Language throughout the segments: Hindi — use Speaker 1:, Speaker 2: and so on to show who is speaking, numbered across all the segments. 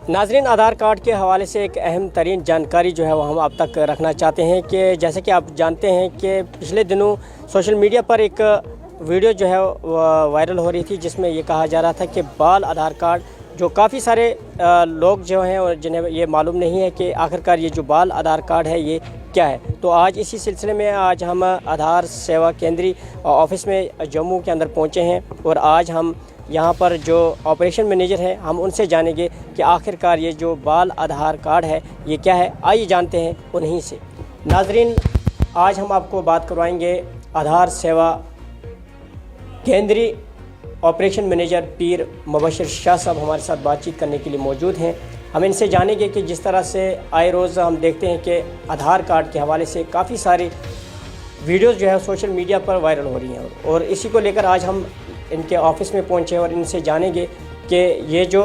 Speaker 1: नाजरीन, आधार कार्ड के हवाले से एक अहम तरीन जानकारी जो है वो हम आप तक रखना चाहते हैं कि जैसे कि आप जानते हैं कि पिछले दिनों सोशल मीडिया पर एक वीडियो जो है वायरल हो रही थी, जिसमें ये कहा जा रहा था कि बाल आधार कार्ड जो काफ़ी सारे लोग जो हैं और जिन्हें ये मालूम नहीं है कि आखिरकार ये जो बाल आधार कार्ड है ये क्या है। तो आज इसी सिलसिले में आज हम आधार सेवा केंद्रीय ऑफिस में जम्मू के अंदर पहुँचे हैं और आज हम यहाँ पर जो ऑपरेशन मैनेजर है हम उनसे जानेंगे कि आखिरकार ये जो बाल आधार कार्ड है ये क्या है। आइए जानते हैं उन्हीं से। नाजरीन, आज हम आपको बात करवाएंगे आधार सेवा केंद्रीय ऑपरेशन मैनेजर पीर मुबशर शाह साहब हमारे साथ बातचीत करने के लिए मौजूद हैं। हम इनसे जानेंगे कि जिस तरह से आए रोज़ हम देखते हैं कि आधार कार्ड के हवाले से काफ़ी सारी वीडियोस जो है सोशल मीडिया पर वायरल हो रही हैं और इसी को लेकर आज हम इनके ऑफिस में पहुंचे और इनसे जानेंगे कि ये जो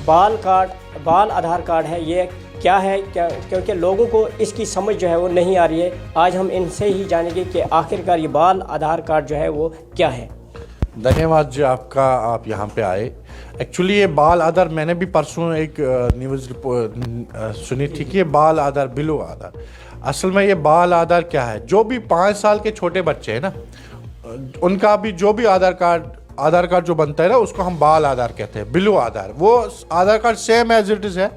Speaker 1: बाल आधार कार्ड है ये क्या है, क्योंकि लोगों को इसकी समझ जो है वो नहीं आ रही है। आज हम इनसे ही जानेंगे कि आखिरकार ये बाल आधार कार्ड जो है वो क्या है।
Speaker 2: धन्यवाद जी आपका, आप यहाँ पे आए। एक्चुअली ये बाल आधार मैंने भी परसों एक न्यूज़ रिपोर्ट सुनी थी कि ये बाल आधार बिलो आधार, असल में ये बाल आधार क्या है, जो भी 5 साल के छोटे बच्चे हैं ना उनका भी जो भी आधार कार्ड जो बनता है ना उसको हम बाल आधार कहते हैं, बिलू आधार। वो Aadhaar card same as it is है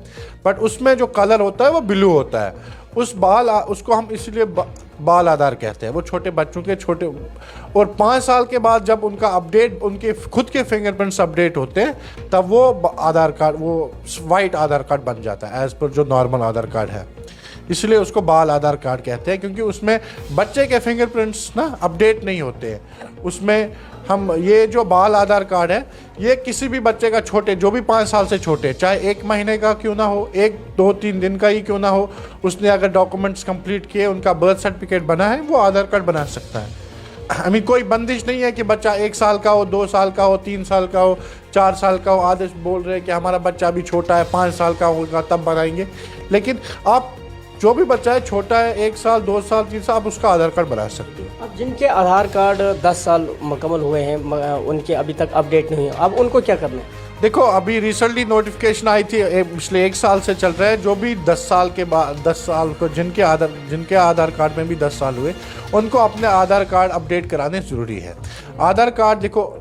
Speaker 2: बट उसमें जो कलर होता है वो ब्लू होता है। उसको हम इसलिए बाल आधार कहते हैं। वो छोटे बच्चों के और 5 साल के बाद जब उनका अपडेट, उनके खुद के फिंगरप्रिंट्स अपडेट होते हैं तब वो आधार कार्ड, वो वाइट आधार कार्ड बन जाता है एज़ पर जो नॉर्मल आधार कार्ड है। इसलिए उसको बाल आधार कार्ड कहते हैं क्योंकि उसमें बच्चे के फिंगरप्रिंट्स ना अपडेट नहीं होते हैं। उसमें हम ये जो बाल आधार कार्ड है ये किसी भी बच्चे का छोटे, जो भी 5 साल से छोटे, चाहे 1 महीने का क्यों ना हो, 1, 2, 3 दिन का ही क्यों ना हो, उसने अगर डॉक्यूमेंट्स कंप्लीट किए, उनका बर्थ सर्टिफिकेट बना है, वो आधार कार्ड बना सकता है। कोई बंदिश नहीं है कि बच्चा 1 साल का हो, 2 साल का हो, 3 साल का हो, 4 साल का हो। आदेश बोल रहे हैं कि हमारा बच्चा अभी छोटा है, 5 साल का होगा तब बनाएंगे। लेकिन आप जो भी बच्चा है, छोटा है, 1 साल, 2 साल, 3 साल, आप उसका आधार कार्ड बना सकते हो।
Speaker 1: अब जिनके आधार कार्ड 10 साल मुकम्मल हुए हैं, उनके अभी तक अपडेट नहीं है, अब उनको क्या करना है?
Speaker 2: देखो, अभी रिसेंटली नोटिफिकेशन आई थी, पिछले 1 साल से चल रहा है, जो भी 10 साल के बाद 10 साल को जिनके आधार कार्ड में भी 10 साल हुए उनको अपने आधार कार्ड अपडेट कराने ज़रूरी है। आधार कार्ड देखो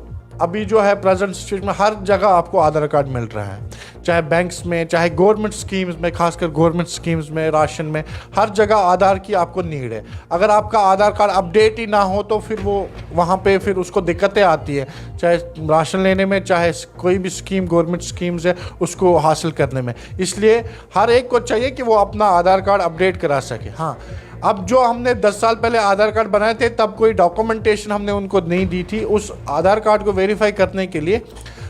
Speaker 2: अभी जो है प्रेजेंट सिचुएशन में हर जगह आपको आधार कार्ड मिल रहा है, चाहे बैंक्स में, चाहे गवर्नमेंट स्कीम्स में, खासकर गवर्नमेंट स्कीम्स में, राशन में, हर जगह आधार की आपको नीड है। अगर आपका आधार कार्ड अपडेट ही ना हो तो फिर वो वहाँ पे फिर उसको दिक्कतें आती है, चाहे राशन लेने में, चाहे कोई भी स्कीम गवर्नमेंट स्कीम्स है उसको हासिल करने में। इसलिए हर एक को चाहिए कि वो अपना आधार कार्ड अपडेट करा सके। हाँ, अब जो हमने 10 साल पहले आधार कार्ड बनाए थे तब कोई डॉक्यूमेंटेशन हमने उनको नहीं दी थी। उस आधार कार्ड को वेरीफाई करने के लिए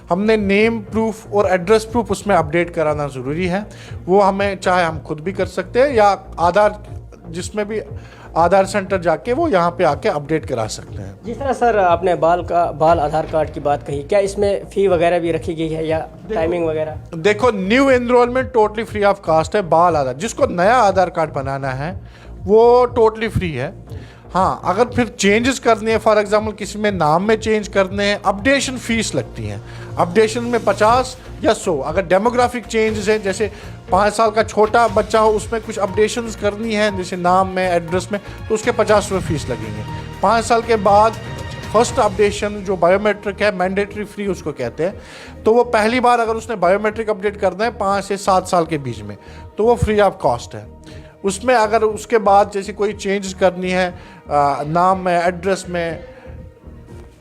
Speaker 2: हमने नेम प्रूफ और एड्रेस प्रूफ उसमें अपडेट कराना ज़रूरी है। वो हमें चाहे हम खुद भी कर सकते हैं या आधार, जिसमें भी आधार सेंटर जाके वो यहाँ पे आके अपडेट करा सकते हैं।
Speaker 1: जिस तरह सर आपने बाल आधार कार्ड की बात कही, क्या इसमें फ़ी वगैरह भी रखी गई है या टाइमिंग वगैरह?
Speaker 2: देखो, new enrolment totally free of cost है। बाल आधार, जिसको नया आधार कार्ड बनाना है वो टोटली फ्री है। हाँ, अगर फिर चेंजेस करने हैं, फॉर एग्जांपल किसी में नाम में चेंज करने हैं, अपडेशन फीस लगती है। अपडेशन में 50 या 100। अगर डेमोग्राफिक चेंजेस है, जैसे 5 साल का छोटा बच्चा हो उसमें कुछ अपडेशंस करनी है जैसे नाम में, एड्रेस में, तो उसके 50 रुपये फीस लगेंगे। 5 साल के बाद फर्स्ट अपडेशन जो बायोमेट्रिक है, मैंडेटरी फ्री उसको कहते हैं, तो वो पहली बार अगर उसने बायोमेट्रिक अपडेट करना है 5 से 7 साल के बीच में, तो वो फ्री ऑफ कॉस्ट है। उसमें अगर उसके बाद जैसे कोई चेंज करनी है नाम में, एड्रेस में,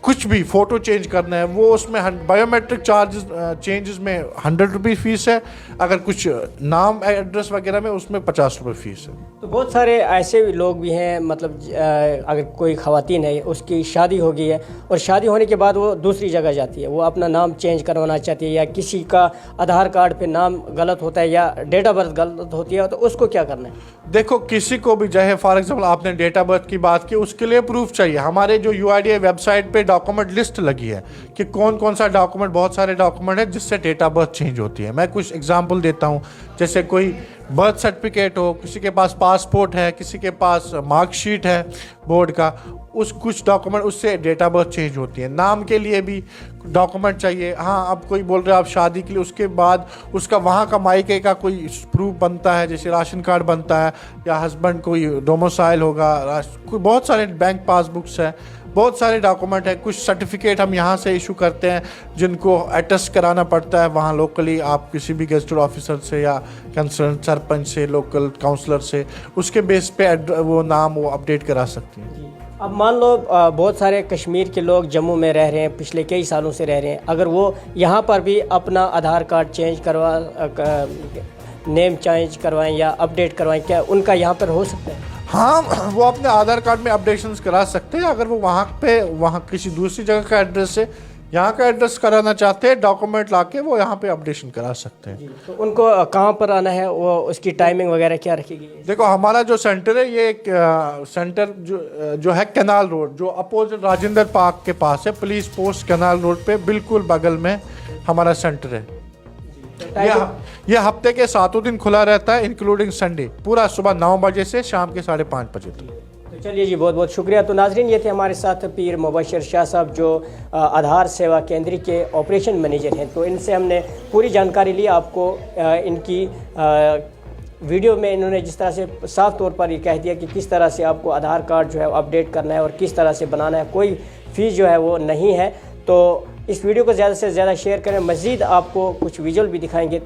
Speaker 2: कुछ भी फ़ोटो चेंज करना है, वो उसमें बायोमेट्रिक चेंजेस में 100 रुपये फ़ीस है। अगर कुछ नाम एड्रेस वगैरह में उसमें 50 रुपये फ़ीस है।
Speaker 1: तो बहुत सारे ऐसे लोग भी हैं, मतलब अगर कोई ख़वातीन है उसकी शादी हो गई है और शादी होने के बाद वो दूसरी जगह जाती है, वो अपना नाम चेंज करवाना चाहती है या किसी का आधार कार्ड पे नाम गलत होता है या डेट ऑफ बर्थ गलत होती है, तो उसको क्या करना है?
Speaker 2: देखो, किसी को भी चाहे फॉर एग्जाम्पल आपने डेट ऑफ बर्थ की बात की, उसके लिए प्रूफ चाहिए। हमारे जो UIDAI वेबसाइट पे डॉक्यूमेंट लिस्ट लगी है कि कौन कौन सा डॉक्यूमेंट, बहुत सारे डॉक्यूमेंट है जिससे डेट ऑफ बर्थ चेंज होती है। मैं कुछ एग्जांपल देता हूँ, जैसे कोई बर्थ सर्टिफिकेट हो, किसी के पास पासपोर्ट है, किसी के पास मार्कशीट है बोर्ड का, उस कुछ डॉक्यूमेंट उससे डेट ऑफ बर्थ चेंज होती है। नाम के लिए भी डॉक्यूमेंट चाहिए। हाँ, अब कोई बोल रहे हैं आप शादी के लिए, उसके बाद उसका वहाँ का मायके का कोई प्रूफ बनता है, जैसे राशन कार्ड बनता है, या हस्बैंड कोई डोमिसाइल होगा, कोई बहुत सारे बैंक पासबुक्स है, बहुत सारे डॉक्यूमेंट है। कुछ सर्टिफिकेट हम यहाँ से इशू करते हैं जिनको अटेस्ट कराना पड़ता है वहाँ लोकली, आप किसी भी गेजेटेड ऑफिसर से या कंसर्न सरपंच से, लोकल काउंसलर से, उसके बेस पे वो नाम वो अपडेट करा सकते हैं।
Speaker 1: अब मान लो बहुत सारे कश्मीर के लोग जम्मू में रह रहे हैं, पिछले कई सालों से रह रहे हैं, अगर वो यहाँ पर भी अपना आधार कार्ड चेंज नेम चेंज करवाएं या अपडेट करवाएं, क्या उनका यहाँ पर हो सकता है?
Speaker 2: हाँ, वो अपने आधार कार्ड में अपडेशंस करा सकते हैं। अगर वो वहाँ किसी दूसरी जगह का एड्रेस से यहाँ का एड्रेस कराना चाहते हैं, डॉक्यूमेंट लाके वो यहाँ पे अपडेशन करा सकते हैं।
Speaker 1: तो उनको कहाँ पर आना है, वो उसकी टाइमिंग वगैरह क्या रखेगी?
Speaker 2: देखो, हमारा जो सेंटर है ये एक सेंटर जो है कैनाल रोड, जो अपोजिट राजेंद्र पार्क के पास है, पुलिस पोस्ट कैनाल रोड पे बिल्कुल बगल में हमारा सेंटर है। ये हफ्ते के 7 दिन खुला रहता है, इंक्लूडिंग संडे, पूरा सुबह 9 बजे से शाम के 5:30 बजे तक।
Speaker 1: तो चलिए जी, बहुत बहुत शुक्रिया। तो नाजरीन, ये थे हमारे साथ पीर मुबशर शाह साहब, जो आधार सेवा केंद्र के ऑपरेशन मैनेजर हैं। तो इनसे हमने पूरी जानकारी ली। आपको इनकी वीडियो में इन्होंने जिस तरह से साफ तौर पर ये कह दिया कि किस तरह से आपको आधार कार्ड जो है अपडेट करना है और किस तरह से बनाना है, कोई फ़ीस जो है वो नहीं है। तो इस वीडियो को ज़्यादा से ज़्यादा शेयर करें। मज़ीद आपको कुछ विजुअल भी दिखाएंगे।